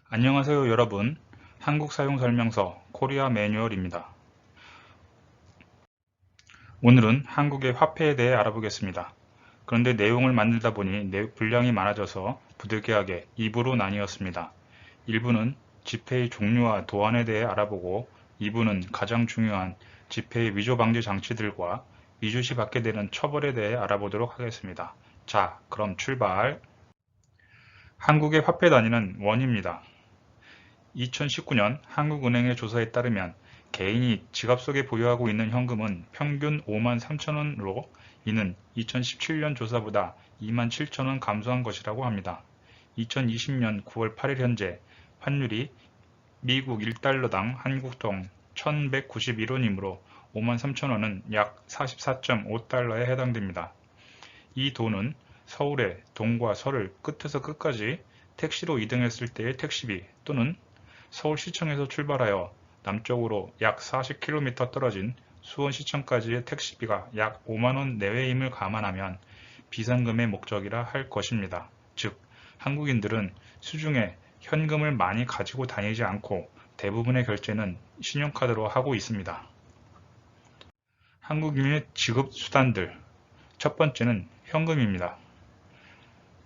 안녕하세요 여러분. 한국 사용 설명서 코리아 매뉴얼입니다. 오늘은 한국의 화폐에 대해 알아보겠습니다. 그런데 내용을 만들다 보니 분량이 많아져서 부득이하게 2부로 나뉘었습니다. 1부는 지폐의 종류와 도안에 대해 알아보고 2부는 가장 중요한 지폐의 위조 방지 장치들과 위조 시 받게 되는 처벌에 대해 알아보도록 하겠습니다. 자, 그럼 출발! 한국의 화폐 단위는 원입니다. 2019년 한국은행의 조사에 따르면 개인이 지갑 속에 보유하고 있는 현금은 평균 5만 3천 원으로 이는 2017년 조사보다 2만 7천 원 감소한 것이라고 합니다. 2020년 9월 8일 현재 환율이 미국 1달러당 한국동 1191원이므로 5만 3천 원은 약 44.5달러에 해당됩니다. 이 돈은 서울의 동과 서를 끝에서 끝까지 택시로 이동했을 때의 택시비 또는 서울시청에서 출발하여 남쪽으로 약 40km 떨어진 수원시청까지의 택시비가 약 5만원 내외임을 감안하면 비상금의 목적이라 할 것입니다. 즉, 한국인들은 수중에 현금을 많이 가지고 다니지 않고 대부분의 결제는 신용카드로 하고 있습니다. 한국인의 지급수단들. 첫 번째는 현금입니다.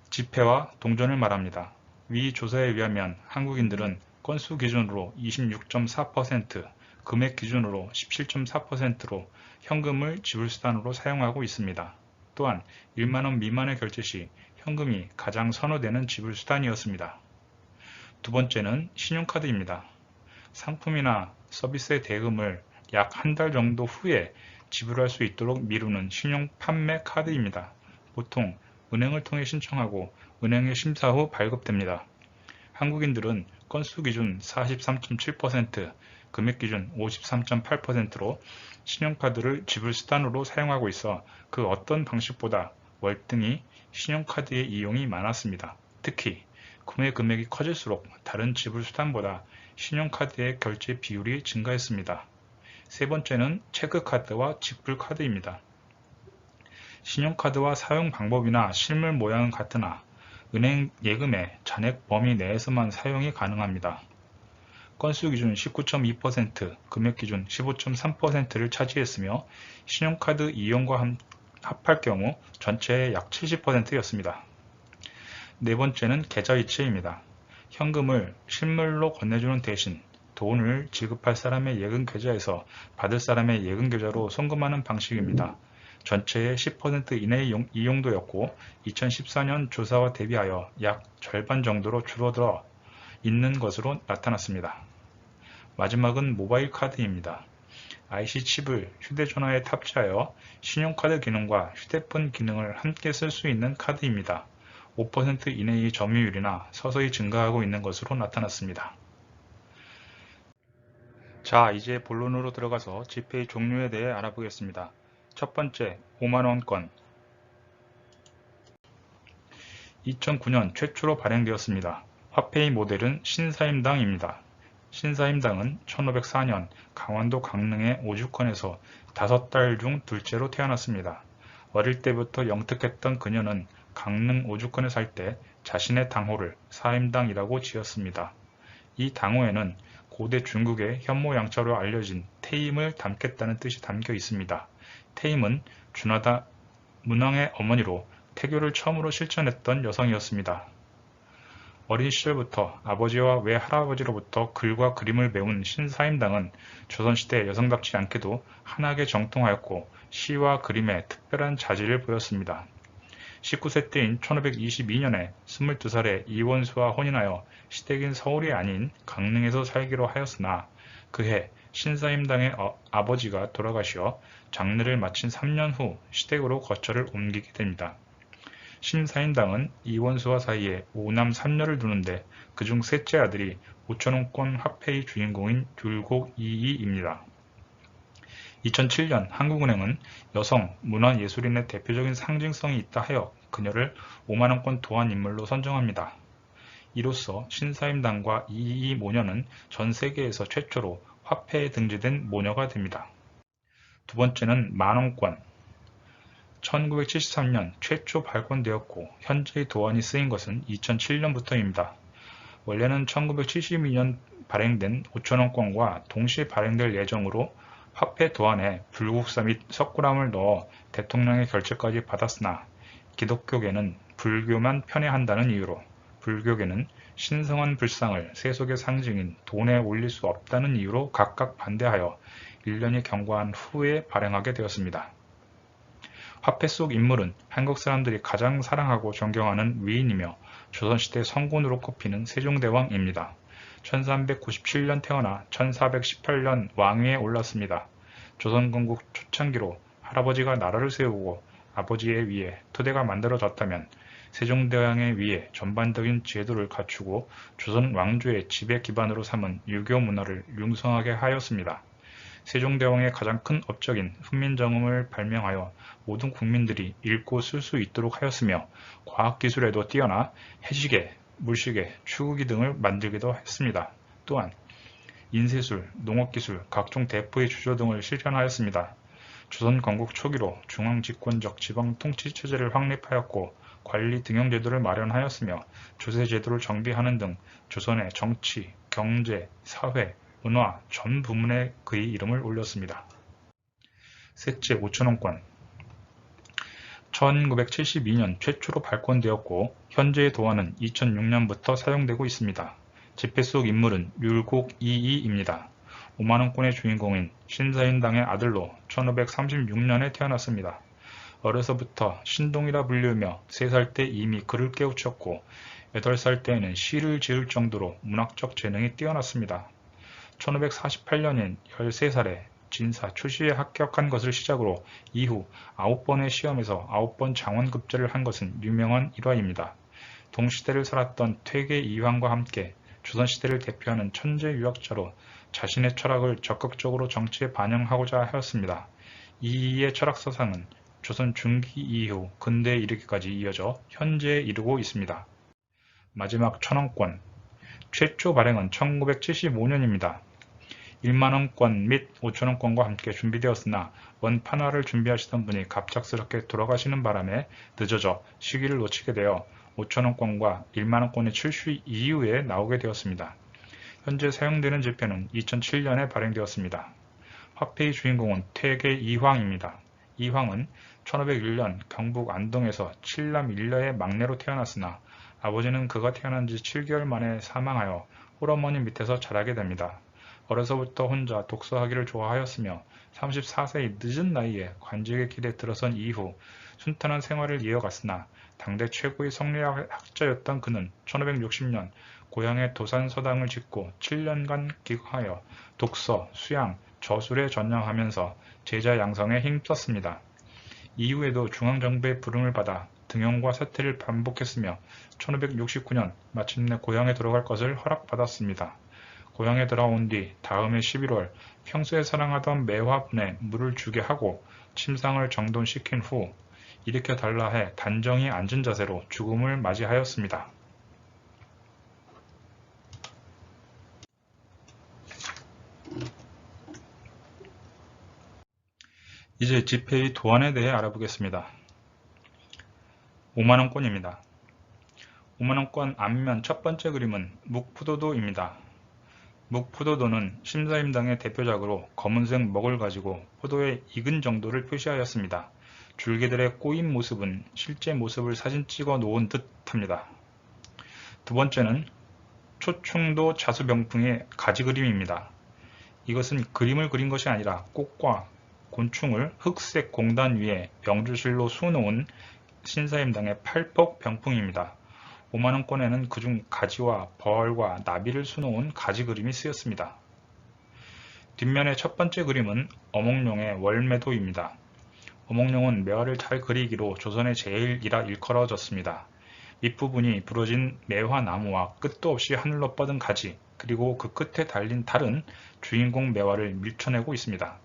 지폐와 동전을 말합니다. 위 조사에 의하면 한국인들은 건수 기준으로 26.4%, 금액 기준으로 17.4%로 현금을 지불수단으로 사용하고 있습니다. 또한 1만원 미만의 결제 시 현금이 가장 선호되는 지불수단이었습니다. 두 번째는 신용카드입니다. 상품이나 서비스의 대금을 약 한 달 정도 후에 지불할 수 있도록 미루는 신용 판매 카드입니다. 보통 은행을 통해 신청하고 은행의 심사 후 발급됩니다. 한국인들은 건수 기준 43.7%, 금액 기준 53.8%로 신용카드를 지불 수단으로 사용하고 있어 그 어떤 방식보다 월등히 신용카드의 이용이 많았습니다. 특히 구매 금액이 커질수록 다른 지불 수단보다 신용카드의 결제 비율이 증가했습니다. 세 번째는 체크카드와 직불카드입니다. 신용카드와 사용 방법이나 실물 모양은 같으나 은행 예금의 잔액 범위 내에서만 사용이 가능합니다. 건수 기준 19.2%, 금액 기준 15.3%를 차지했으며 신용카드 이용과 합할 경우 전체의 약 70%였습니다. 네 번째는 계좌이체입니다. 현금을 실물로 건네주는 대신 돈을 지급할 사람의 예금 계좌에서 받을 사람의 예금 계좌로 송금하는 방식입니다. 전체의 10% 이내의 이용도였고 2014년 조사와 대비하여 약 절반 정도로 줄어들어 있는 것으로 나타났습니다. 마지막은 모바일 카드입니다. IC 칩을 휴대전화에 탑재하여 신용카드 기능과 휴대폰 기능을 함께 쓸 수 있는 카드입니다. 5% 이내의 점유율이나 서서히 증가하고 있는 것으로 나타났습니다. 자, 이제 본론으로 들어가서 지폐의 종류에 대해 알아보겠습니다. 첫 번째, 5만원권. 2009년 최초로 발행되었습니다. 화폐의 모델은 신사임당입니다. 신사임당은 1504년 강원도 강릉의 오죽헌에서 5딸 중 둘째로 태어났습니다. 어릴 때부터 영특했던 그녀는 강릉 오죽헌에 살 때 자신의 당호를 사임당이라고 지었습니다. 이 당호에는 고대 중국의 현모양처로 알려진 태임을 담겠다는 뜻이 담겨 있습니다. 태임은 준하다 문왕의 어머니로 태교를 처음으로 실천했던 여성이었습니다. 어린 시절부터 아버지와 외할아버지로부터 글과 그림을 배운 신사임당은 조선시대 여성답지 않게도 한학에 정통하였고 시와 그림에 특별한 자질을 보였습니다. 19세 때인 1522년에 22살에 이원수와 혼인하여 시댁인 서울이 아닌 강릉에서 살기로 하였으나 그해 신사임당의 아버지가 돌아가시어 장례를 마친 3년 후 시댁으로 거처를 옮기게 됩니다. 신사임당은 이원수와 사이에 5남 3녀를 두는데 그중 셋째 아들이 5천원권 화폐의 주인공인 귤곡 이이입니다. 2007년 한국은행은 여성 문화예술인의 대표적인 상징성이 있다 하여 그녀를 5만원권 도안인물로 선정합니다. 이로써 신사임당과 이이 모녀는 전 세계에서 최초로 화폐에 등재된 모녀가 됩니다. 두 번째는 만원권. 1973년 최초 발권되었고 현재의 도안이 쓰인 것은 2007년부터입니다. 원래는 1972년 발행된 5,000원권과 동시에 발행될 예정으로 화폐 도안에 불국사 및 석굴암을 넣어 대통령의 결재까지 받았으나 기독교계는 불교만 편애한다는 이유로, 불교계는 신성한 불상을 세속의 상징인 돈에 올릴 수 없다는 이유로 각각 반대하여 1년이 경과한 후에 발행하게 되었습니다. 화폐 속 인물은 한국 사람들이 가장 사랑하고 존경하는 위인이며 조선시대 성군으로 꼽히는 세종대왕입니다. 1397년 태어나 1418년 왕위에 올랐습니다. 조선건국 초창기로 할아버지가 나라를 세우고 아버지의 위에 토대가 만들어졌다면 세종대왕의 위에 전반적인 제도를 갖추고 조선 왕조의 지배 기반으로 삼은 유교 문화를 융성하게 하였습니다. 세종대왕의 가장 큰 업적인 훈민정음을 발명하여 모든 국민들이 읽고 쓸 수 있도록 하였으며 과학기술에도 뛰어나 해시계, 물시계, 추구기 등을 만들기도 했습니다. 또한 인쇄술, 농업기술, 각종 대포의 주조 등을 실현하였습니다. 조선 건국 초기로 중앙집권적 지방통치체제를 확립하였고 관리 등용제도를 마련하였으며 조세제도를 정비하는 등 조선의 정치, 경제, 사회, 문화 전 부문에 그의 이름을 올렸습니다. 셋째, 5,000원권 1972년 최초로 발권되었고 현재의 도안은 2006년부터 사용되고 있습니다. 지폐 속 인물은 율곡 이이입니다. 5만원권의 주인공인 신사임당의 아들로 1536년에 태어났습니다. 어려서부터 신동이라 불리우며 3살 때 이미 글을 깨우쳤고 8살 때에는 시를 지을 정도로 문학적 재능이 뛰어났습니다. 1548년인 13살에 진사 추시에 합격한 것을 시작으로 이후 9번의 시험에서 9번 장원급제를 한 것은 유명한 일화입니다. 동시대를 살았던 퇴계 이황과 함께 조선시대를 대표하는 천재 유학자로 자신의 철학을 적극적으로 정치에 반영하고자 하였습니다. 이이의 철학서상은 조선 중기 이후 근대에 이르기까지 이어져 현재에 이르고 있습니다. 마지막 1,000원권 최초 발행은 1975년입니다. 1만원권 및 5,000원권과 함께 준비되었으나 원판화를 준비하시던 분이 갑작스럽게 돌아가시는 바람에 늦어져 시기를 놓치게 되어 5,000원권과 1만원권의 출시 이후에 나오게 되었습니다. 현재 사용되는 지폐는 2007년에 발행되었습니다. 화폐의 주인공은 퇴계 이황입니다. 이황은 1501년 경북 안동에서 칠남 일녀의 막내로 태어났으나 아버지는 그가 태어난 지 7개월 만에 사망하여 홀어머니 밑에서 자라게 됩니다. 어려서부터 혼자 독서하기를 좋아하였으며 34세의 늦은 나이에 관직의 길에 들어선 이후 순탄한 생활을 이어갔으나 당대 최고의 성리학자였던 그는 1560년 고향에 도산서당을 짓고 7년간 기거하여 독서, 수양, 저술에 전념하면서 제자 양성에 힘썼습니다. 이후에도 중앙정부의 부름을 받아 등용과 사퇴를 반복했으며 1569년 마침내 고향에 들어갈 것을 허락받았습니다. 고향에 돌아온 뒤 다음해 11월 평소에 사랑하던 매화분에 물을 주게 하고 침상을 정돈시킨 후 일으켜 달라 해 단정히 앉은 자세로 죽음을 맞이하였습니다. 이제 지폐의 도안에 대해 알아보겠습니다. 5만원권입니다. 5만원권 앞면 첫 번째 그림은 묵포도도입니다. 묵포도도는 신사임당의 대표작으로 검은색 먹을 가지고 포도의 익은 정도를 표시하였습니다. 줄기들의 꼬인 모습은 실제 모습을 사진 찍어 놓은 듯 합니다. 두 번째는 초충도 자수병풍의 가지 그림입니다. 이것은 그림을 그린 것이 아니라 꽃과 곤충을 흑색 공단 위에 명주실로 수놓은 신사임당의 팔폭 병풍입니다. 5만원권에는 그중 가지와 벌과 나비를 수놓은 가지 그림이 쓰였습니다. 뒷면의 첫 번째 그림은 어몽룡의 월매도입니다. 어몽룡은 매화를 잘 그리기로 조선의 제일이라 일컬어졌습니다. 밑부분이 부러진 매화나무와 끝도 없이 하늘로 뻗은 가지, 그리고 그 끝에 달린 달은 주인공 매화를 밀쳐내고 있습니다.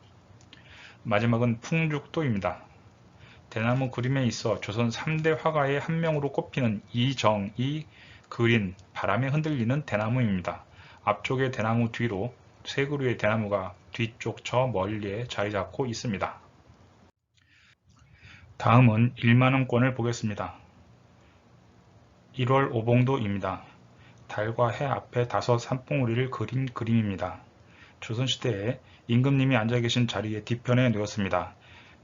마지막은 풍죽도입니다. 대나무 그림에 있어 조선 3대 화가의 한 명으로 꼽히는 이정이 그린 바람에 흔들리는 대나무입니다. 앞쪽의 대나무 뒤로 세 그루의 대나무가 뒤쪽 저 멀리에 자리 잡고 있습니다. 다음은 1만원권을 보겠습니다. 1월 오봉도입니다. 달과 해 앞에 5 산봉우리를 그린 그림입니다. 조선시대에 임금님이 앉아 계신 자리의 뒤편에 놓였습니다.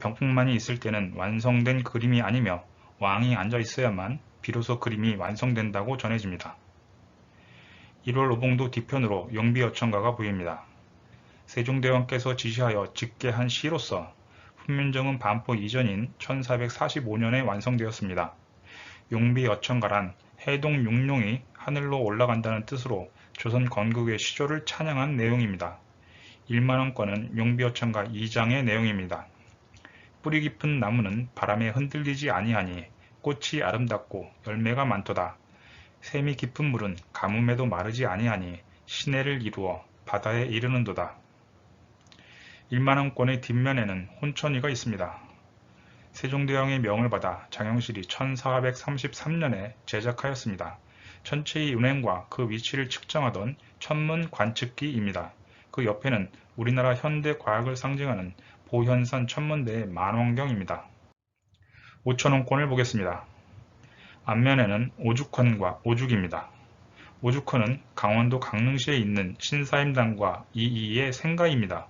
병풍만이 있을 때는 완성된 그림이 아니며 왕이 앉아 있어야만 비로소 그림이 완성된다고 전해집니다. 1월 오봉도 뒤편으로 용비어천가가 보입니다. 세종대왕께서 지시하여 집계한 시로서 훈민정음 반포 이전인 1445년에 완성되었습니다. 용비어천가란 해동 육룡이 하늘로 올라간다는 뜻으로 조선 건국의 시조를 찬양한 내용입니다. 1만원권은 용비어천가 2장의 내용입니다. 뿌리 깊은 나무는 바람에 흔들리지 아니하니 꽃이 아름답고 열매가 많도다. 샘이 깊은 물은 가뭄에도 마르지 아니하니 시내를 이루어 바다에 이르는도다. 1만원권의 뒷면에는 혼천이가 있습니다. 세종대왕의 명을 받아 장영실이 1433년에 제작하였습니다. 천체의 운행과 그 위치를 측정하던 천문 관측기입니다. 그 옆에는 우리나라 현대 과학을 상징하는 보현산 천문대의 만원경입니다. 5천원권을 보겠습니다. 앞면에는 오죽헌과 오죽입니다. 오죽헌은 강원도 강릉시에 있는 신사임당과 이이의 생가입니다.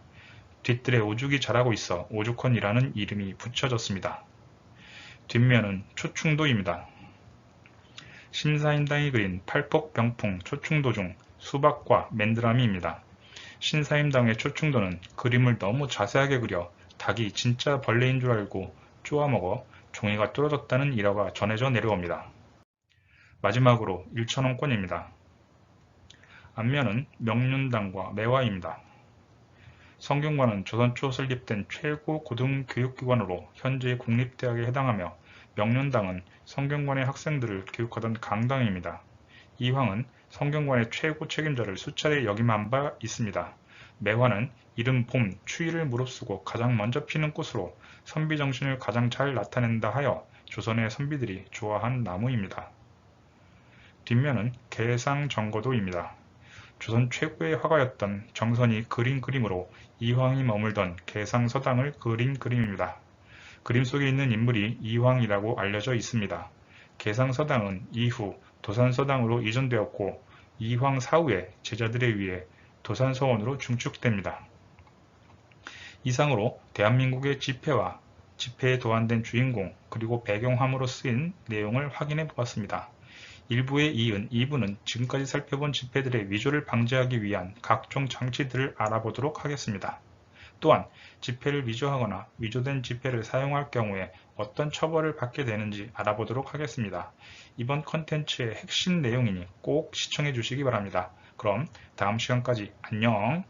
뒷뜰에 오죽이 자라고 있어 오죽헌이라는 이름이 붙여졌습니다. 뒷면은 초충도입니다. 신사임당이 그린 팔폭병풍 초충도 중 수박과 맨드라미입니다. 신사임당의 초충도는 그림을 너무 자세하게 그려 닭이 진짜 벌레인 줄 알고 쪼아먹어 종이가 뚫어졌다는 일화가 전해져 내려옵니다. 마지막으로 1천원권입니다. 앞면은 명륜당과 매화입니다. 성균관은 조선 초 설립된 최고 고등교육기관으로 현재 국립대학에 해당하며 명륜당은 성균관의 학생들을 교육하던 강당입니다. 이황은 성균관의 최고 책임자를 수차례 역임한 바 있습니다. 매화는 이른 봄 추위를 무릅쓰고 가장 먼저 피는 꽃으로 선비정신을 가장 잘 나타낸다 하여 조선의 선비들이 좋아한 나무입니다. 뒷면은 개상정거도입니다. 조선 최고의 화가였던 정선이 그린 그림으로 이황이 머물던 개상서당을 그린 그림입니다. 그림 속에 있는 인물이 이황이라고 알려져 있습니다. 개상서당은 이후 도산서당으로 이전되었고 이황 사후에 제자들에 의해 도산서원으로 중축됩니다. 이상으로 대한민국의 지폐와 지폐에 도안된 주인공 그리고 배경화물로 쓰인 내용을 확인해 보았습니다. 1부에 이은 2부는 지금까지 살펴본 지폐들의 위조를 방지하기 위한 각종 장치들을 알아보도록 하겠습니다. 또한 지폐를 위조하거나 위조된 지폐를 사용할 경우에 어떤 처벌을 받게 되는지 알아보도록 하겠습니다. 이번 컨텐츠의 핵심 내용이니 꼭 시청해 주시기 바랍니다. 그럼 다음 시간까지 안녕!